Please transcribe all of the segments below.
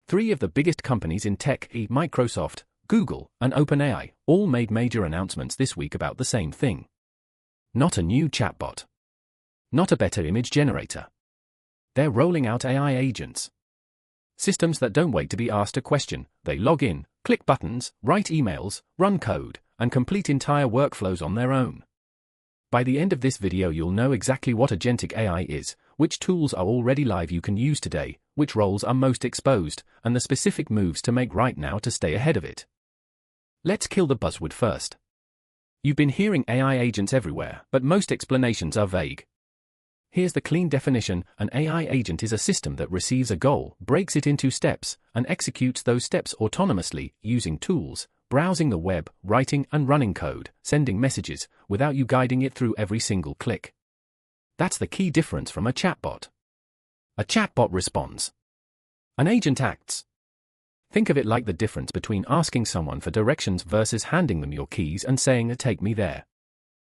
Three of the biggest companies in tech, Microsoft, Google, and OpenAI, all made major announcements this week about the same thing. Not a new chatbot. Not a better image generator. They're rolling out AI agents. Systems that don't wait to be asked a question, they log in, click buttons, write emails, run code, and complete entire workflows on their own. By the end of this video you'll know exactly what Agentic AI is, which tools are already live you can use today, which roles are most exposed, and the specific moves to make right now to stay ahead of it. Let's kill the buzzword first. You've been hearing AI agents everywhere, but most explanations are vague. Here's the clean definition: an AI agent is a system that receives a goal, breaks it into steps, and executes those steps autonomously, using tools, browsing the web, writing and running code, sending messages, without you guiding it through every single click. That's the key difference from a chatbot. A chatbot responds. An agent acts. Think of it like the difference between asking someone for directions versus handing them your keys and saying, "Take me there."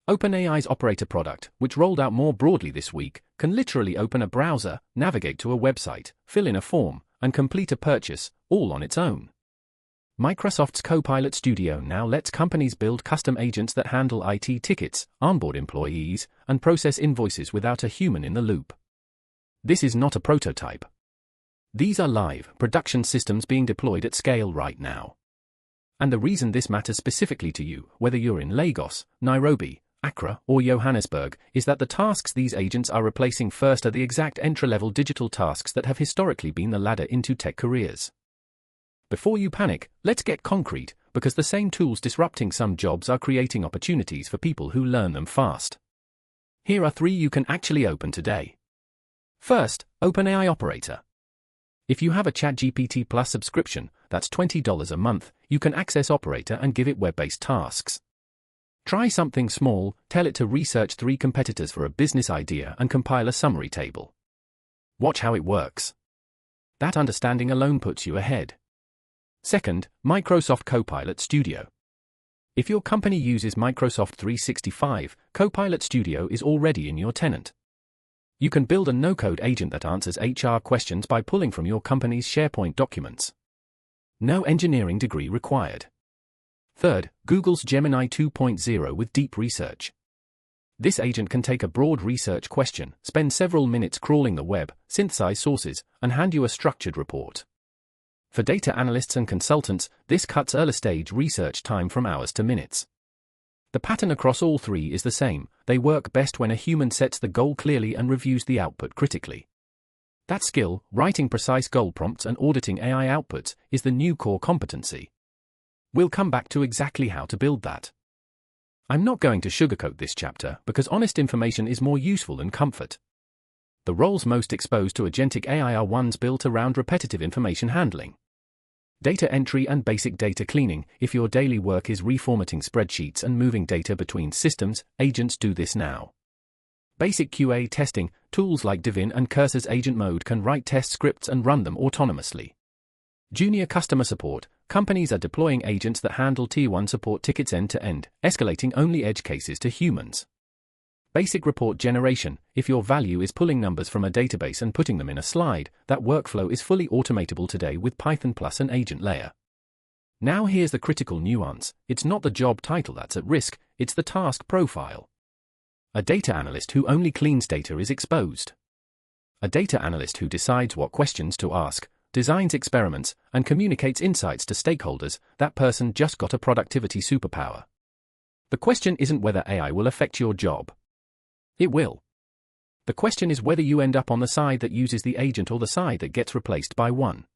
OpenAI's Operator product, which rolled out more broadly this week, can literally open a browser, navigate to a website, fill in a form, and complete a purchase, all on its own. Microsoft's Copilot Studio now lets companies build custom agents that handle IT tickets, onboard employees, and process invoices without a human in the loop. This is not a prototype. These are live, production systems being deployed at scale right now. And the reason this matters specifically to you, whether you're in Lagos, Nairobi, Accra, or Johannesburg, is that the tasks these agents are replacing first are the exact entry-level digital tasks that have historically been the ladder into tech careers. Before you panic, let's get concrete, because the same tools disrupting some jobs are creating opportunities for people who learn them fast. Here are three you can actually open today. First, OpenAI Operator. If you have a ChatGPT Plus subscription, that's $20 a month, you can access Operator and give it web-based tasks. Try something small, tell it to research 3 competitors for a business idea and compile a summary table. Watch how it works. That understanding alone puts you ahead. Second, Microsoft Copilot Studio. If your company uses Microsoft 365, Copilot Studio is already in your tenant. You can build a no-code agent that answers HR questions by pulling from your company's SharePoint documents. No engineering degree required. Third, Google's Gemini 2.0 with deep research. This agent can take a broad research question, spend several minutes crawling the web, synthesize sources, and hand you a structured report. For data analysts and consultants, this cuts early-stage research time from hours to minutes. The pattern across all three is the same: they work best when a human sets the goal clearly and reviews the output critically. That skill, writing precise goal prompts and auditing AI outputs, is the new core competency. We'll come back to exactly how to build that. I'm not going to sugarcoat this chapter, because honest information is more useful than comfort. The roles most exposed to Agentic AI are ones built around repetitive information handling. Data entry and basic data cleaning. If your daily work is reformatting spreadsheets and moving data between systems, agents do this now. Basic QA testing. Tools like Divin and Cursor's Agent Mode can write test scripts and run them autonomously. Junior customer support. Companies are deploying agents that handle Tier 1 support tickets end-to-end, escalating only edge cases to humans. Basic report generation. If your value is pulling numbers from a database and putting them in a slide, that workflow is fully automatable today with Python plus an agent layer. Now here's the critical nuance: it's not the job title that's at risk, it's the task profile. A data analyst who only cleans data is exposed. A data analyst who decides what questions to ask, designs experiments, and communicates insights to stakeholders, that person just got a productivity superpower. The question isn't whether AI will affect your job. It will. The question is whether you end up on the side that uses the agent or the side that gets replaced by one.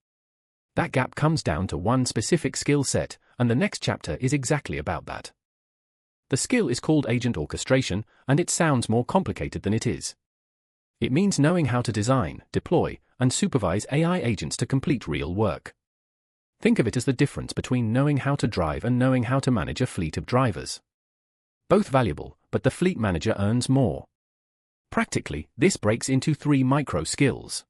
That gap comes down to one specific skill set, and the next chapter is exactly about that. The skill is called agent orchestration, and it sounds more complicated than it is. It means knowing how to design, deploy, and supervise AI agents to complete real work. Think of it as the difference between knowing how to drive and knowing how to manage a fleet of drivers. Both valuable, but the fleet manager earns more. Practically, this breaks into 3 micro skills.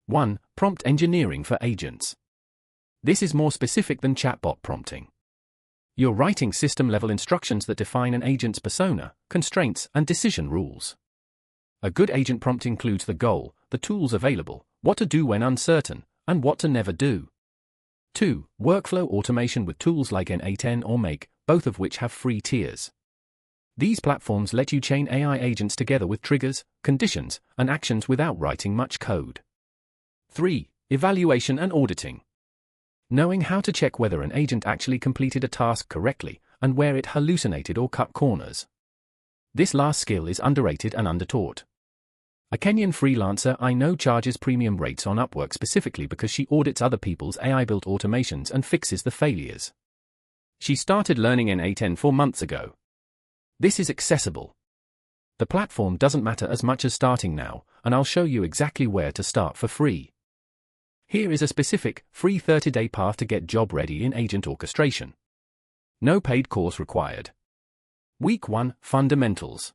1. Prompt engineering for agents. This is more specific than chatbot prompting. You're writing system-level instructions that define an agent's persona, constraints, and decision rules. A good agent prompt includes the goal, the tools available, what to do when uncertain, and what to never do. 2. Workflow automation with tools like N8N or Make, both of which have free tiers. These platforms let you chain AI agents together with triggers, conditions, and actions without writing much code. 3. Evaluation and auditing. Knowing how to check whether an agent actually completed a task correctly, and where it hallucinated or cut corners. This last skill is underrated and undertaught. A Kenyan freelancer I know charges premium rates on Upwork specifically because she audits other people's AI-built automations and fixes the failures. She started learning N8N 4 months ago. This is accessible. The platform doesn't matter as much as starting now, and I'll show you exactly where to start for free. Here is a specific, free 30-day path to get job ready in agent orchestration. No paid course required. Week 1, Fundamentals.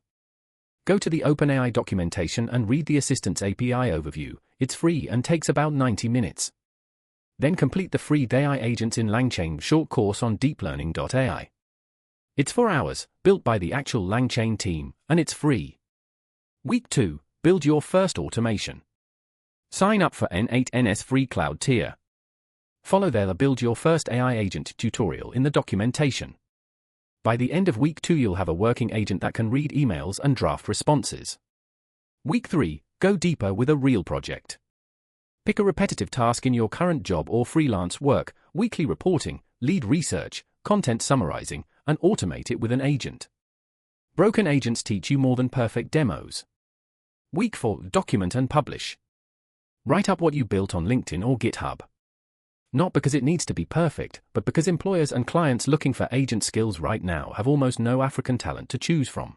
Go to the OpenAI documentation and read the Assistant's API overview. It's free and takes about 90 minutes. Then complete the free AI Agents in LangChain short course on deeplearning.ai. It's 4 hours, built by the actual LangChain team, and it's free. Week 2, Build your first automation. Sign up for N8N's free cloud tier. Follow the Build Your First AI Agent tutorial in the documentation. By the end of week 2 you'll have a working agent that can read emails and draft responses. Week 3, go deeper with a real project. Pick a repetitive task in your current job or freelance work, weekly reporting, lead research, content summarizing, and automate it with an agent. Broken agents teach you more than perfect demos. Week 4, document and publish. Write up what you built on LinkedIn or GitHub. Not because it needs to be perfect, but because employers and clients looking for agent skills right now have almost no African talent to choose from.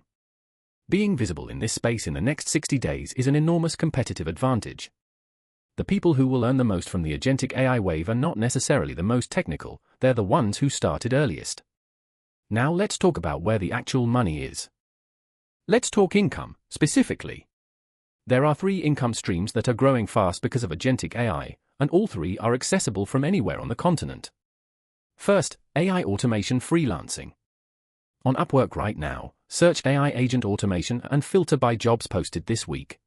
Being visible in this space in the next 60 days is an enormous competitive advantage. The people who will earn the most from the agentic AI wave are not necessarily the most technical, they're the ones who started earliest. Now let's talk about where the actual money is. Let's talk income, specifically. There are 3 income streams that are growing fast because of agentic AI, and all 3 are accessible from anywhere on the continent. First, AI automation freelancing. On Upwork right now, search AI agent automation and filter by jobs posted this week.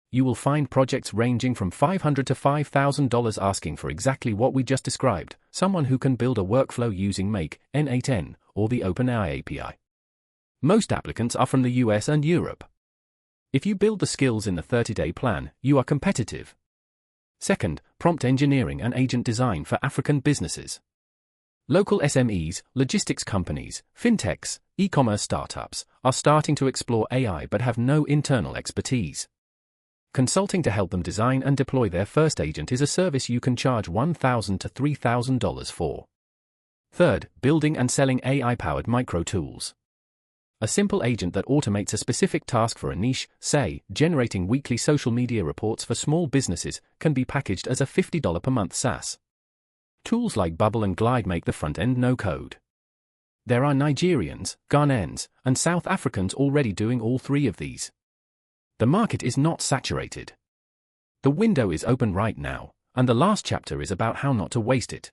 You will find projects ranging from $500 to $5,000 asking for exactly what we just described, someone who can build a workflow using Make, N8N, or the OpenAI API. Most applicants are from the US and Europe. If you build the skills in the 30-day plan, you are competitive. Second, prompt engineering and agent design for African businesses. Local SMEs, logistics companies, fintechs, e-commerce startups are starting to explore AI but have no internal expertise. Consulting to help them design and deploy their first agent is a service you can charge $1,000 to $3,000 for. Third, building and selling AI-powered micro tools. A simple agent that automates a specific task for a niche, say, generating weekly social media reports for small businesses, can be packaged as a $50 per month SaaS. Tools like Bubble and Glide make the front end no-code. There are Nigerians, Ghanaians, and South Africans already doing all 3 of these. The market is not saturated. The window is open right now, and the last chapter is about how not to waste it.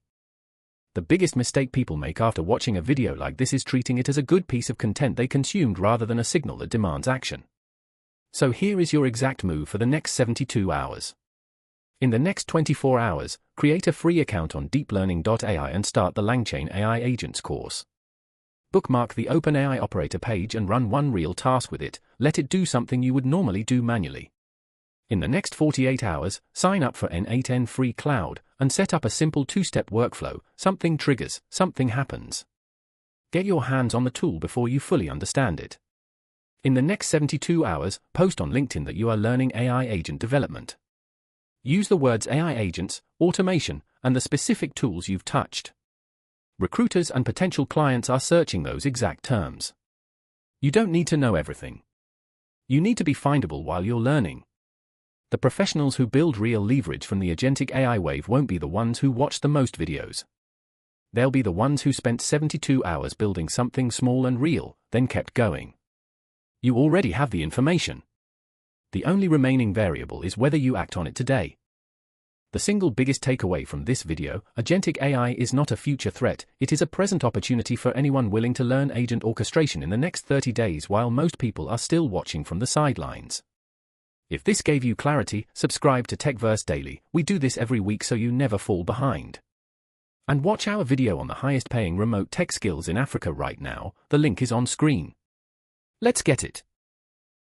The biggest mistake people make after watching a video like this is treating it as a good piece of content they consumed rather than a signal that demands action. So here is your exact move for the next 72 hours. In the next 24 hours, create a free account on deeplearning.ai and start the LangChain AI Agents course. Bookmark the OpenAI operator page and run one real task with it, let it do something you would normally do manually. In the next 48 hours, sign up for N8N free cloud, and set up a simple 2-step workflow, something triggers, something happens. Get your hands on the tool before you fully understand it. In the next 72 hours, post on LinkedIn that you are learning AI agent development. Use the words AI agents, automation, and the specific tools you've touched. Recruiters and potential clients are searching those exact terms. You don't need to know everything. You need to be findable while you're learning. The professionals who build real leverage from the agentic AI wave won't be the ones who watch the most videos. They'll be the ones who spent 72 hours building something small and real, then kept going. You already have the information. The only remaining variable is whether you act on it today. The single biggest takeaway from this video, agentic AI is not a future threat, it is a present opportunity for anyone willing to learn agent orchestration in the next 30 days while most people are still watching from the sidelines. If this gave you clarity, subscribe to TechVerse Daily. We do this every week so you never fall behind. And watch our video on the highest paying remote tech skills in Africa right now. The link is on screen. Let's get it.